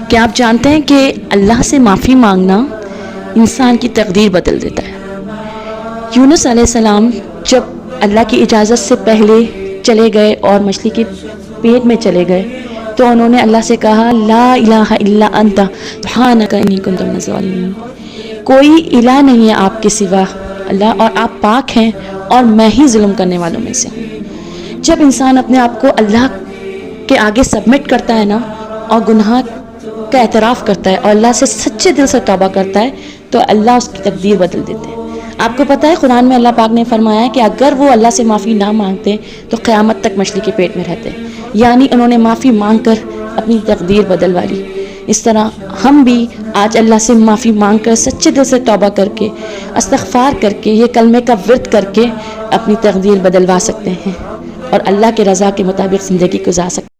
کیا آپ جانتے ہیں کہ اللہ سے معافی مانگنا انسان کی تقدیر بدل دیتا ہے؟ یونس علیہ السلام جب اللہ کی اجازت سے پہلے چلے گئے اور مچھلی کے پیٹ میں چلے گئے تو انہوں نے اللہ سے کہا لا الہ الا انت سبحانک انی کنت من الظالمین، کوئی الہ نہیں ہے آپ کے سوا اللہ، اور آپ پاک ہیں اور میں ہی ظلم کرنے والوں میں سے ہوں۔ جب انسان اپنے آپ کو اللہ کے آگے سبمٹ کرتا ہے نا اور گناہ کا اعتراف کرتا ہے اور اللہ سے سچے دل سے توبہ کرتا ہے تو اللہ اس کی تقدیر بدل دیتے ہیں۔ آپ کو پتہ ہے قرآن میں اللہ پاک نے فرمایا ہے کہ اگر وہ اللہ سے معافی نہ مانگتے تو قیامت تک مچھلی کے پیٹ میں رہتے، یعنی انہوں نے معافی مانگ کر اپنی تقدیر بدلوا لی۔ اس طرح ہم بھی آج اللہ سے معافی مانگ کر سچے دل سے توبہ کر کے استغفار کر کے یہ کلمے کا ورد کر کے اپنی تقدیر بدلوا سکتے ہیں اور اللہ کے رضا کے مطابق زندگی گزار سکتے ہیں۔